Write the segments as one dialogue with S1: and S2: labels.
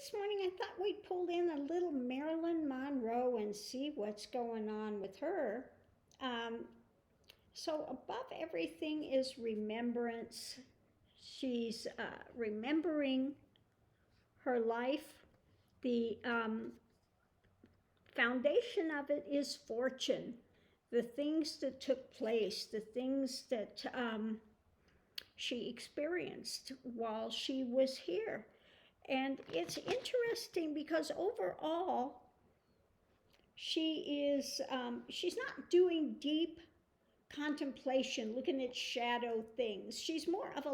S1: this morning I thought we'd pull in a little Marilyn Monroe and see what's going on with her. Um, so, above everything is remembrance. She's remembering her life. The foundation of it is fortune. The things that took place, the things that she experienced while she was here. And it's interesting because overall, she's not doing deep contemplation, looking at shadow things. She's more of a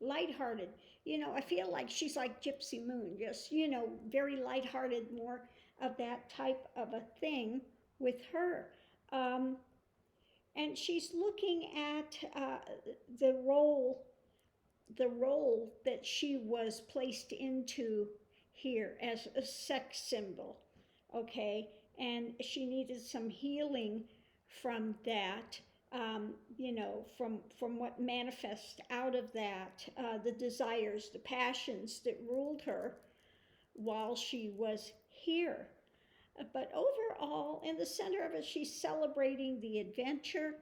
S1: lighthearted. I feel like she's like Gypsy Moon, just very lighthearted, more of that type of a thing with her. And she's looking at the role that she was placed into here as a sex symbol, okay? And she needed some healing from that, from what manifests out of that, the desires, the passions that ruled her while she was here. But overall, in the center of it, she's celebrating the adventure.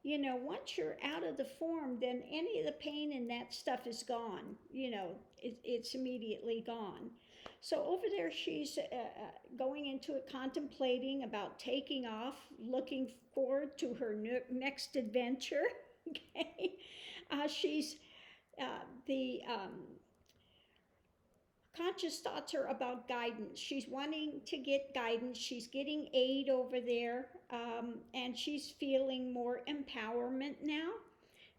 S1: Once you're out of the form, then any of the pain and that stuff is gone. It's immediately gone. So over there, she's going into it, contemplating about taking off, looking forward to her next adventure. Okay, she's the conscious thoughts are about guidance. She's wanting to get guidance. She's getting aid over there, and she's feeling more empowerment now.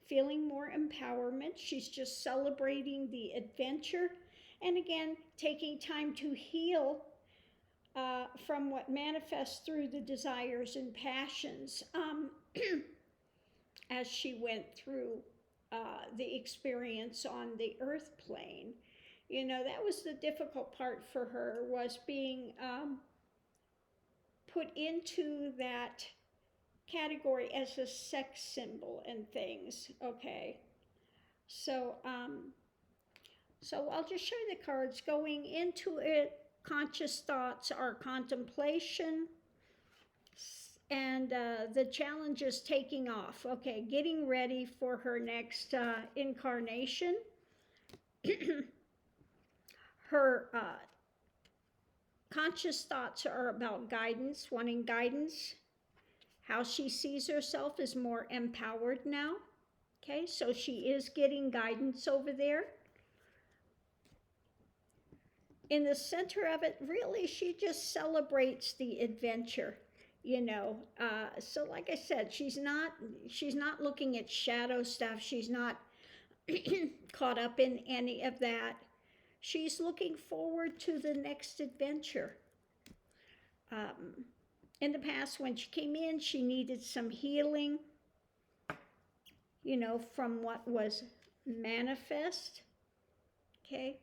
S1: Feeling more empowerment. She's just celebrating the adventure, and again, taking time to heal from what manifests through the desires and passions as she went through the experience on the earth plane. That was the difficult part for her, was being put into that category as a sex symbol and things. Okay, so I'll just show you the cards. Going into it, conscious thoughts are contemplation, and the challenge is taking off. Okay, getting ready for her next incarnation. Her conscious thoughts are about guidance, wanting guidance. How she sees herself is more empowered now. Okay, so she is getting guidance over there. In the center of it, really, she just celebrates the adventure. So like I said, she's not looking at shadow stuff. She's not caught up in any of that. She's looking forward to the next adventure. In the past, when she came in, she needed some healing, from what was manifest, okay?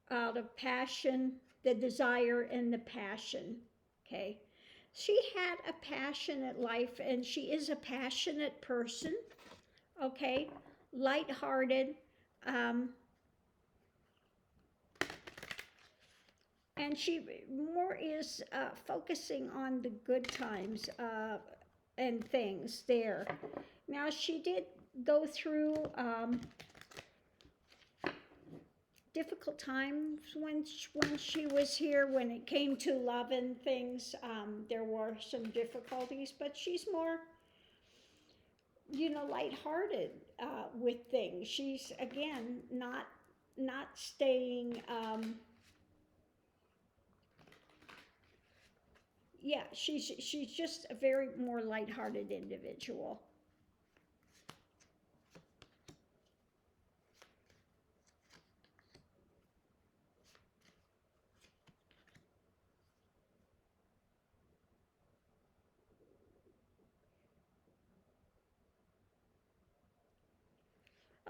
S1: Out of passion, the desire and the passion, okay? She had a passionate life, and she is a passionate person, okay? Lighthearted, and she more is focusing on the good times and things there. Now, she did go through difficult times when she was here. When it came to love and things, there were some difficulties, but she's more lighthearted with things. She's, again, not staying she's just a very more lighthearted individual.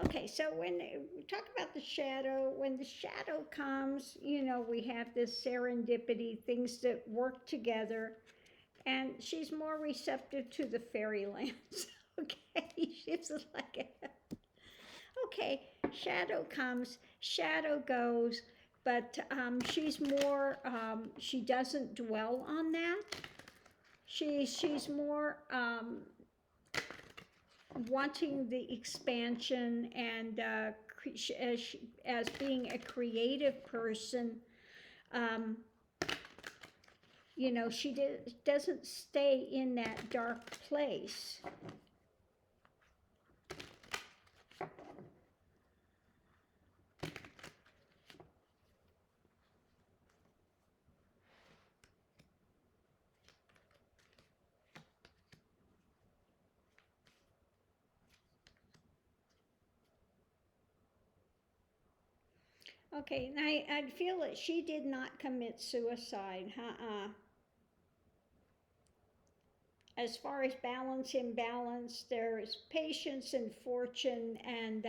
S1: Okay, so when we talk about the shadow, when the shadow comes, we have this serendipity, things that work together, and she's more receptive to the fairylands. Okay, she's like, okay, shadow comes, shadow goes, but she's more, she doesn't dwell on that. She's more wanting the expansion and as being a creative person, um, you know, she doesn't stay in that dark place. Okay, and I feel that she did not commit suicide. As far as balance, imbalance, there's patience and fortune, and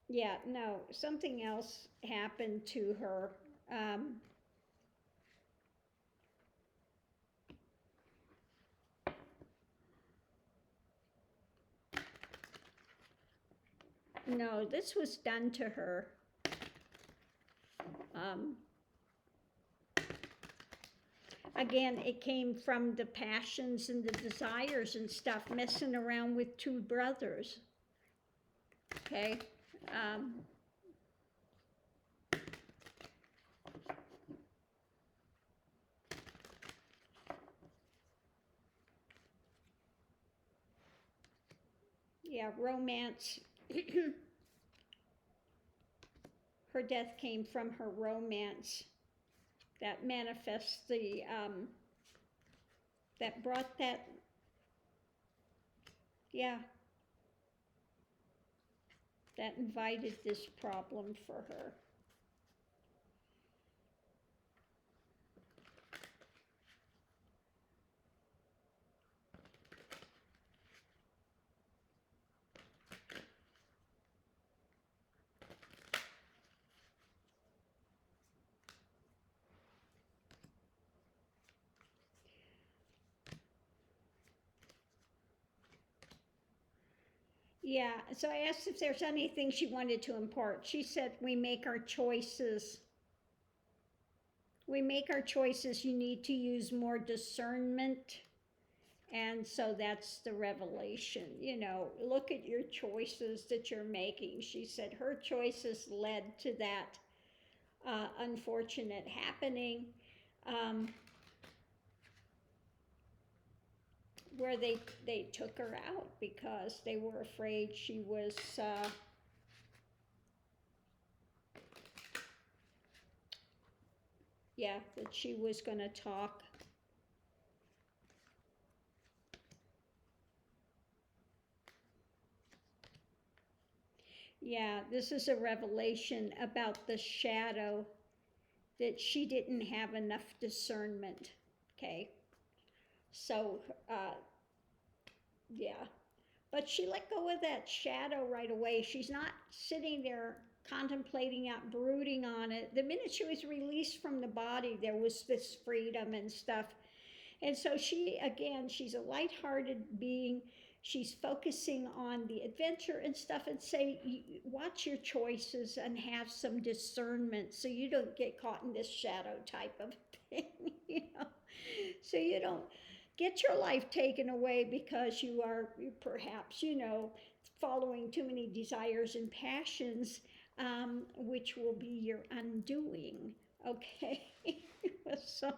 S1: yeah, no, something else happened to her. Um, no, this was done to her. Um, Again, it came from the passions and the desires and stuff, messing around with two brothers. Okay. Um, yeah, romance. Her death came from her romance that manifests that brought that, yeah, that invited this problem for her. Yeah, so I asked if there's anything she wanted to impart. She said, we make our choices. We make our choices. You need to use more discernment. And so that's the revelation. You know, look at your choices that you're making. She said her choices led to that unfortunate happening. Where they took her out because they were afraid she was yeah, that she was going to talk. Yeah, this is a revelation about the shadow, that she didn't have enough discernment. Okay, so yeah, but she let go of that shadow right away. She's not sitting there contemplating out, brooding on it. The minute she was released from the body, there was this freedom and stuff. And so she, again, she's a lighthearted being. She's focusing on the adventure and stuff, and say, watch your choices and have some discernment so you don't get caught in this shadow type of thing, you know. So you don't get your life taken away because you are perhaps, you know, following too many desires and passions, which will be your undoing. Okay. so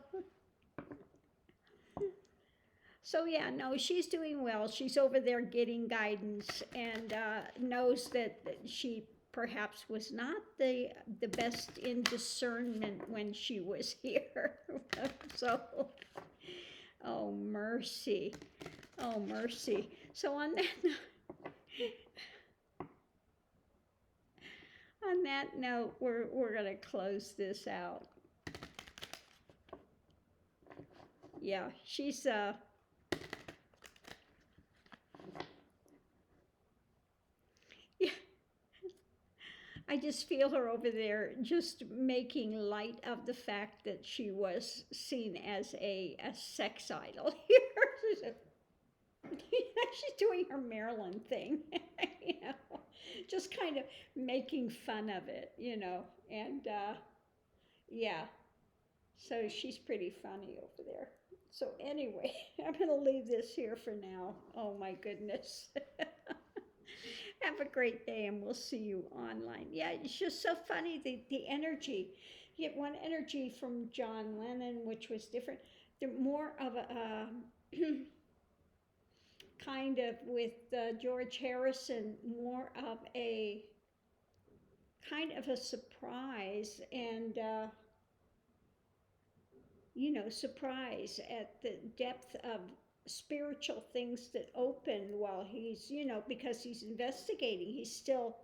S1: So yeah, no, she's doing well. She's over there getting guidance and knows that she perhaps was not the best in discernment when she was here. so, oh mercy, oh mercy. So on that note, we're gonna close this out. Yeah, she's yeah, I just feel her over there just making light of the fact that she was seen as a sex idol here. She's doing her Marilyn thing, you know. just kind of making fun of it, and yeah, so she's pretty funny over there. So anyway, I'm going to leave this here for now. Oh my goodness. Have a great day, and we'll see you online. Yeah, it's just so funny, the energy. You get one energy from John Lennon, which was different. They're more of a kind of with George Harrison, more of a kind of a surprise and surprise at the depth of spiritual things that open while he's, because he's investigating. He's still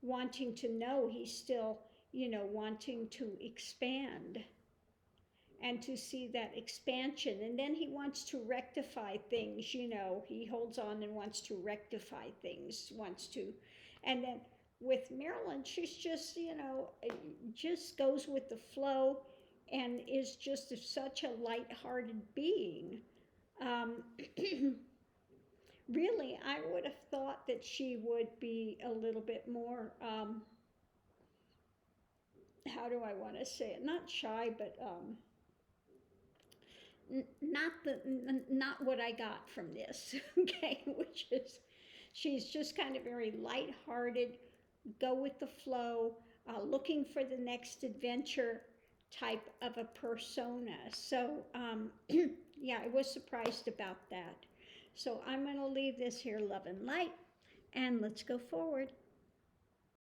S1: wanting to know. He's still, wanting to expand and to see that expansion. And then he wants to rectify things, he holds on and wants to rectify things, wants to. And then with Marilyn, she's just, just goes with the flow and is just such a light-hearted being. Um, really, I would have thought that she would be a little bit more, how do I want to say it? Not shy, but not what I got from this, okay? Which is, she's just kind of very light-hearted, go with the flow, looking for the next adventure type of a persona. So yeah, I was surprised about that. So I'm going to leave this here, love and light, and let's go forward.